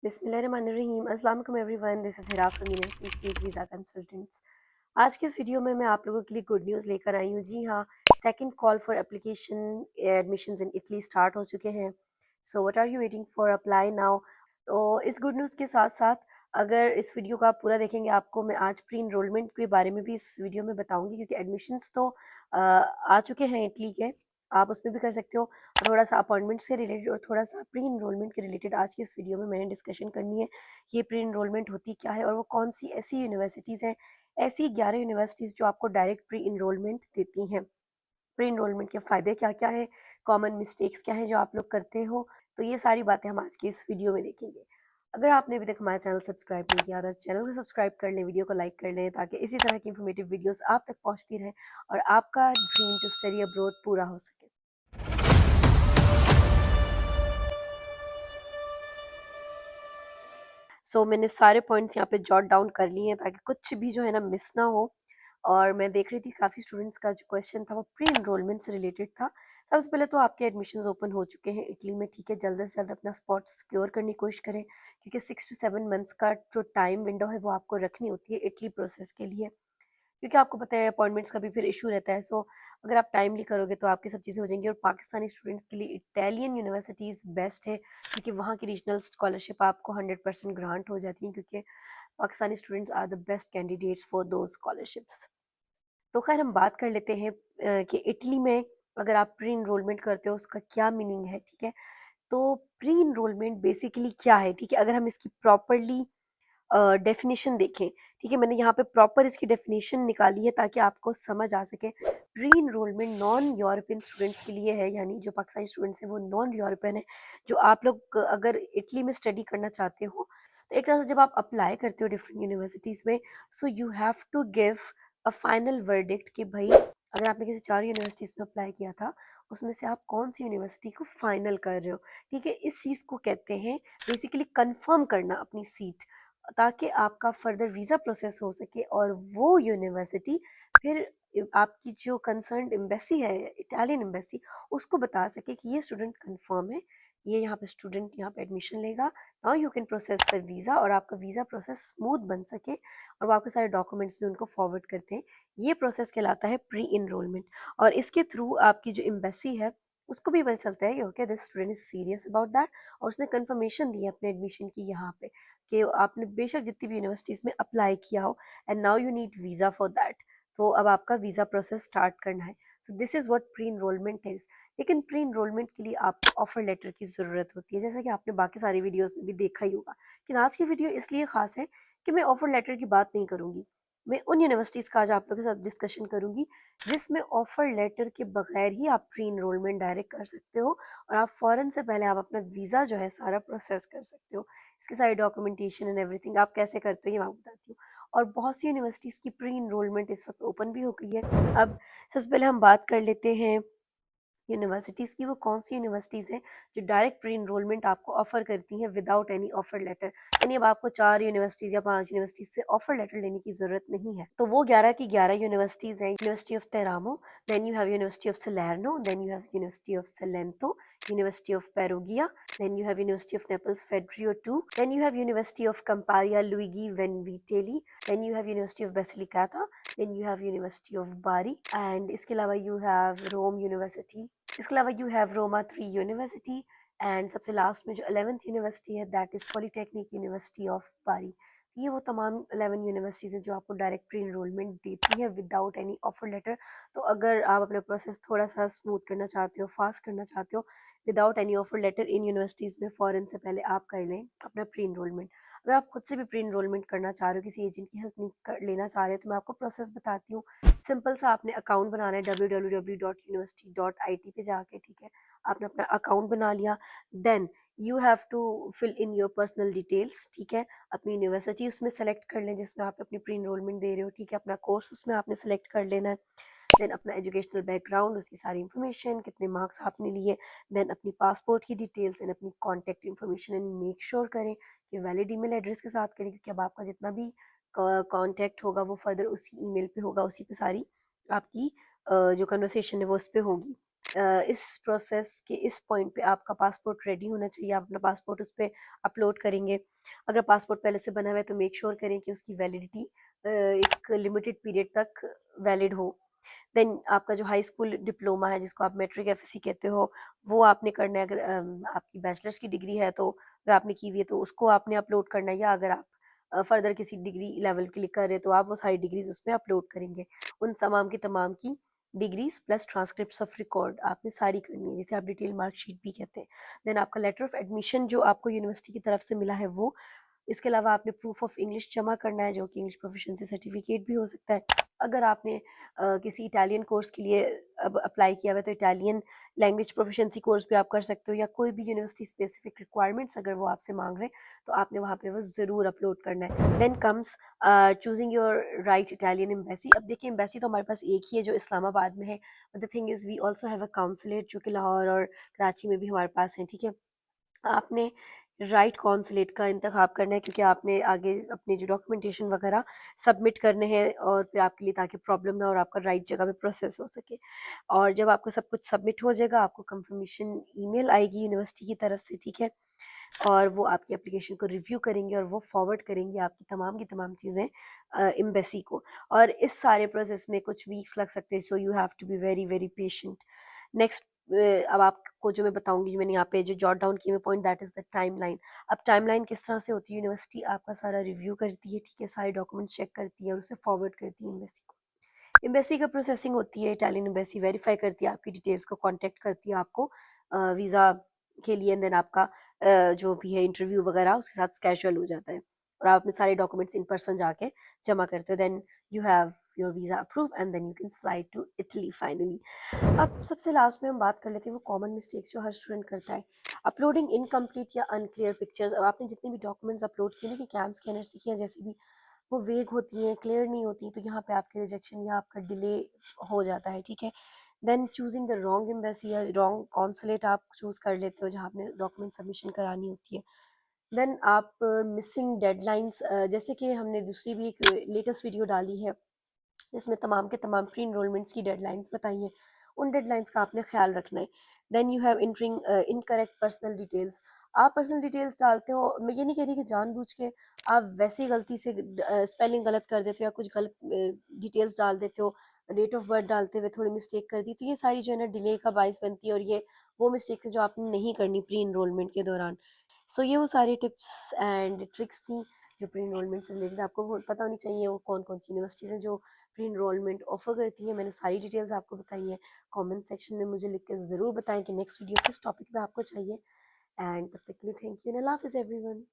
बिस्मिल्लाहिर्रहमानिर्रहीम। अस्सलाम वालेकुम everyone, this is Hira from university speech visa consultants. आज की इस वीडियो में मैं आप लोगों के लिए गुड न्यूज़ लेकर आई हूँ। जी हाँ, second call for application admissions in Italy start हो चुके हैं। So what are you waiting for, apply now. तो इस गुड न्यूज़ के साथ साथ अगर इस वीडियो को आप पूरा देखेंगे, आपको मैं आज प्री इनरोलमेंट के बारे में भी इस वीडियो में बताऊंगी, क्योंकि एडमिशन्स तो आ चुके हैं इटली के, आप उसमें भी कर सकते हो। थोड़ा सा अपॉइंटमेंट से रिलेटेड और थोड़ा सा प्री इनरोलमेंट के रिलेटेड आज की इस वीडियो में मैंने डिस्कशन करनी है। ये प्री इनरोलमेंट होती क्या है और वो कौन सी ऐसी यूनिवर्सिटीज़ हैं, ऐसी 11 यूनिवर्सिटीज़ जो आपको डायरेक्ट प्री इनरोलमेंट देती हैं। प्री इनरोलमेंट के फ़ायदे क्या क्या है, कॉमन मिस्टेक्स क्या हैं जो आप लोग करते हो, तो ये सारी बातें हम आज की इस वीडियो में देखेंगे। अगर आपने अभी तक हमारा चैनल सब्सक्राइब नहीं किया तो चैनल को सब्सक्राइब कर लें, वीडियो को लाइक कर लें, ताकि इसी तरह की इन्फॉर्मेटिव वीडियोस आप तक पहुंचती रहें और आपका ड्रीम टू स्टडी अब्रॉड पूरा हो सके। मैंने सारे पॉइंट्स यहाँ पे जॉट डाउन कर लिए हैं ताकि कुछ भी जो है ना मिस ना हो। और मैं देख रही थी काफ़ी स्टूडेंट्स का जो क्वेश्चन था वो प्री इनरोलमेंट से रिलेटेड था। सबसे पहले तो आपके एडमिशन्स ओपन हो चुके हैं इटली में, ठीक है। जल्द से जल्द अपना स्पॉट सिक्योर करने की कोशिश करें, क्योंकि 6 to 7 मंथ्स का जो टाइम विंडो है वो आपको रखनी होती है इटली प्रोसेस के लिए, क्योंकि आपको पता है अपॉइंटमेंट्स का भी फिर इशू रहता है। अगर आप टाइमली करोगे तो आपकी सब चीज़ें हो जाएंगी। और पाकिस्तानी स्टूडेंट्स के लिए इटालियन यूनिवर्सिटीज़ बेस्ट है, क्योंकि वहाँ की रीजनल स्कॉलरशिप आपको 100% ग्रांट हो जाती है, क्योंकि Pakistani students are the best candidates for दो स्कॉलरशिप्स। तो खैर हम बात कर लेते हैं कि इटली में अगर आप प्री इनरोलमेंट करते हो उसका क्या मीनिंग है, ठीक है। तो प्री इनरोलमेंट बेसिकली क्या है, ठीक है। अगर हम इसकी प्रॉपरली डेफिनेशन देखें, ठीक है, मैंने यहाँ पे प्रॉपर इसकी डेफिनेशन निकाली है ताकि आपको समझ आ सके। Pre enrolment non European students के लिए है, यानी जो पाकिस्तानी स्टूडेंट्स हैं वो नॉन यूरोपियन है, जो आप लोग अगर इटली में स्टडी करना चाहते हो तो एक तरह से जब आप अप्लाई करते हो डिफरेंट यूनिवर्सिटीज़ में, so you have to give a final verdict कि भाई अगर आपने किसी 4 यूनिवर्सिटीज़ में अप्लाई किया था उसमें से आप कौन सी यूनिवर्सिटी को फाइनल कर रहे हो, ठीक है। इस चीज़ को कहते हैं बेसिकली कंफर्म करना अपनी सीट, ताकि आपका फर्दर वीज़ा प्रोसेस हो सके और वो यूनिवर्सिटी फिर आपकी जो कंसर्न एम्बेसी है, इटालियन एम्बेसी, उसको बता सके कि ये स्टूडेंट कंफर्म है, ये यहाँ पे स्टूडेंट यहाँ पे एडमिशन लेगा, now you can process the visa, और आपका वीज़ा प्रोसेस स्मूथ बन सके और वो आपके सारे डॉक्यूमेंट्स भी उनको फॉरवर्ड करते हैं। ये प्रोसेस कहलाता है प्री इनरोलमेंट। और इसके थ्रू आपकी जो एम्बेसी है उसको भी पता चलता है कि okay this student is serious about that, और उसने कंफर्मेशन दी है अपने एडमिशन की यहाँ पे कि आपने बेशक जितनी भी यूनिवर्सिटीज़ में अप्लाई किया हो and now you need visa for that. तो अब आपका वीज़ा प्रोसेस स्टार्ट करना है। So this is what pre enrolment is. लेकिन प्री इनरोलमेंट के लिए आपको ऑफर लेटर की ज़रूरत होती है, जैसा कि आपने बाकी सारी वीडियोस में भी देखा ही होगा। लेकिन आज की वीडियो इसलिए ख़ास है कि मैं ऑफर लेटर की बात नहीं करूँगी, मैं उन यूनिवर्सिटीज़ का आज आप लोगों के साथ डिस्कशन करूँगी जिसमें ऑफर लेटर के बगैर ही आप प्री इनरोलमेंट डायरेक्ट कर सकते हो, और आप फ़ौरन से पहले आप अपना वीज़ा जो है सारा प्रोसेस कर सकते हो। इसकी सारी डॉक्यूमेंटेशन एंड एवरीथिंग आप कैसे करते हो ये मैं आपको बताती हूँ। और बहुत सी यूनिवर्सिटीज़ की प्री इनरोलमेंट इस वक्त ओपन भी हो गई है। अब सबसे पहले हम बात कर लेते हैं यूनिवर्सिटीज़ की, वो कौन सी यूनिवर्सिटीज़ हैं जो डायरेक्ट प्री इनरोलमेंट आपको ऑफर करती हैं विदाउट एनी ऑफर लेटर, यानी अब आपको 4 यूनिवर्सिटीज़ या 5 यूनिवर्सिटीज़ से ऑफर लेटर लेने की ज़रूरत नहीं है। तो वो 11 की 11 यूनिवर्सिटीज़ हैं। University of Teramo, then you have university of Salerno, then you have university of Salento, university of Perugia, then you have University of Naples Fedrio II, then you have University of Campania Luigi Vanvitelli, then you have University of Basilicata, then you have University of Bari, and इसके अलावा you have Rome University, इसके अलावा you have Roma 3 University, and सबसे last में जो 11th university है that is polytechnic university of बारी। ये वो तमाम 11 यूनिवर्सिटीज़ हैं जो आपको डायरेक्ट प्री इनरोलमेंट देती है विदाउट एनी ऑफर लेटर। तो अगर आप अपना प्रोसेस थोड़ा सा स्मूथ करना चाहते हो, फास्ट करना चाहते हो, विदाउट एनी ऑफर लेटर इन यूनिवर्सिटीज़ में फ़ौरन से पहले आप कर लें अपना प्री इनरोलमेंट। अगर आप खुद से भी प्री इनरोलमेंट करना चाह रहे हो, किसी एजेंट की हेल्प नहीं लेना चाह रहे हो, तो मैं आपको प्रोसेस बताती हूँ। सिंपल सा आपने अकाउंट बनाना है www.university.it पे जाके, ठीक है। आपने अपना अकाउंट बना लिया, then you have to fill in your personal details, ठीक है। अपनी यूनिवर्सिटी उसमें सेलेक्ट कर लें जिसमें आप अपनी प्री इनरोलमेंट दे रहे हो, ठीक है। अपना कोर्स उसमें आपने सेलेक्ट कर लेना है, देन अपना एजुकेशनल बैकग्राउंड, उसकी सारी इन्फॉर्मेशन, कितने मार्क्स आपने लिए, देन अपनी पासपोर्ट की डिटेल्स एंड अपनी contact information, and make sure करें कि वैलिड ईमेल एड्रेस के साथ करें, क्योंकि अब आपका जितना भी कॉन्टैक्ट होगा वो फर्दर उसी ईमेल पे होगा, उसी पे सारी आपकी जो कन्वर्सेशन है वो उस पर होगी। इस प्रोसेस के इस पॉइंट पे आपका पासपोर्ट रेडी होना चाहिए, आप अपना पासपोर्ट उस पर अपलोड करेंगे। अगर पासपोर्ट पहले से बना हुआ है तो मेक श्योर करें कि उसकी वैलिडिटी एक लिमिटेड पीरियड तक वैलिड हो। देन आपका जो हाई स्कूल डिप्लोमा है, जिसको आप मैट्रिक एफएससी कहते हो, वो आपने करना है। अगर आपकी बैचलर्स की डिग्री है तो अगर आपने की हुई है तो उसको आपने अपलोड करना है, या अगर आप फर्दर किसी डिग्री लेवल के लिए कर रहे हैं तो आप वो सारी डिग्रीज उसमें अपलोड करेंगे। उन तमाम की degrees plus transcript of record आपने सारी करनी है, जिसे आप डिटेल मार्कशीट भी कहते हैं। देन आपका लेटर ऑफ एडमिशन जो आपको यूनिवर्सिटी की तरफ से मिला है वो। इसके अलावा आपने प्रूफ ऑफ इंग्लिश जमा करना है, जो कि इंग्लिश प्रोफिशिएंसी सर्टिफिकेट भी हो सकता है। अगर आपने किसी इटालियन कोर्स के लिए अब अप्लाई किया हुआ है तो इटालियन लैंग्वेज प्रोफिशिएंसी कोर्स भी आप कर सकते हो, या कोई भी यूनिवर्सिटी स्पेसिफिक रिक्वायरमेंट्स अगर वो आपसे मांग रहे हैं तो आपने वहाँ पे वो ज़रूर अपलोड करना है। Then comes choosing your right Italian embassy. अब देखिए, एम्बेसी तो हमारे पास एक ही है जो इस्लामाबाद में है, but the thing is we also have a consulate जो कि लाहौर और कराची में भी हमारे पास है, ठीक है। आपने राइट कॉन्सुलेट का इंतखाब करना है, क्योंकि आपने आगे अपने जो डॉक्यूमेंटेशन वगैरह सबमिट करने हैं, और फिर आपके लिए ताकि प्रॉब्लम ना हो और आपका राइट जगह पे प्रोसेस हो सके। और जब आपका सब कुछ सबमिट हो जाएगा, आपको कंफर्मेशन ईमेल आएगी यूनिवर्सिटी की तरफ से, ठीक है। और वो आपकी एप्लीकेशन को रिव्यू करेंगे और वो फॉरवर्ड करेंगे आपकी तमाम की तमाम चीज़ें एम्बेसी को। और इस सारे प्रोसेस में कुछ वीक्स लग सकते हैं, so you have to be very very patient. Next, अब आपको जो मैं बताऊंगी, जो मैंने यहाँ पे जो जॉट डाउन की मैं point, that is the timeline. अब टाइमलाइन किस तरह से होती है, यूनिवर्सिटी आपका सारा रिव्यू करती है, ठीक है, सारे डॉक्यूमेंट्स चेक करती है और उसे फॉरवर्ड करती है एम्बेसी को। एम्बेसी का प्रोसेसिंग होती है, इटालियन एम्बेसी वेरीफाई करती है आपकी डिटेल्स को, कांटेक्ट करती है आपको वीज़ा के लिए, देन आपका जो भी है इंटरव्यू वगैरह उसके साथ स्केजुअल हो जाता है, और आप अपने सारे डॉक्यूमेंट्स इन पर्सन जाके जमा करते हो। Then you have your visa approve and then you can fly to Italy finally. अब सबसे लास्ट में हम बात कर लेते हैं वो कॉमन मिस्टेक्स जो हर स्टूडेंट करता है। अपलोडिंग इनकम्प्लीट या अनक्लियर पिक्चर्स। अब आपने जितने भी डॉक्यूमेंट्स अपलोड किए ना, कि कैम स्कैनर से किया जैसे भी, वो वेग होती हैं, क्लियर नहीं होती, तो यहाँ पे आपके रिजेक्शन या आपका डिले हो जाता है, ठीक है। Then choosing the wrong embassy या रॉन्ग कॉन्सुलेट आप चूज़ कर लेते हो जहाँ आपने डॉक्यूमेंट सबमिशन करानी होती है। देन आप मिसिंग डेडलाइंस, जैसे कि हमने दूसरी भी एक लेटेस्ट वीडियो डाली है जिसमें तमाम के तमाम प्री इनरोलमेंट्स की डेडलाइंस बताई हैं, उन डेडलाइंस का आपने ख्याल रखना है। Then you have entering incorrect personal details. आप पर्सनल डिटेल्स डालते हो, मैं ये नहीं कह रही कि जानबूझ के आप वैसे ही गलती से स्पेलिंग गलत कर देते हो या कुछ गलत डिटेल्स डाल देते हो, डेट ऑफ बर्थ डालते हुए थोड़ी मिस्टेक कर दी, तो ये सारी जो है ना डिले का बायस बनती है, और ये वो मिस्टेक है जो आपने नहीं करनी प्री इनरोलमेंट के दौरान। सो ये वो सारी टिप्स एंड ट्रिक्स थी जो प्री इनरोलमेंट से रिलेटेड आपको पता होनी चाहिए, वो कौन कौन सी यूनिवर्सिटीज़ हैं जो प्री इनरोलमेंट ऑफर करती है। मैंने सारी डिटेल्स आपको बताई है। कमेंट सेक्शन में मुझे लिख के ज़रूर बताएं कि नेक्स्ट वीडियो किस टॉपिक पे आपको चाहिए। एंड तब तक के लिए थैंक यू एंड अल्लाह हाफिज़ एवरीवन।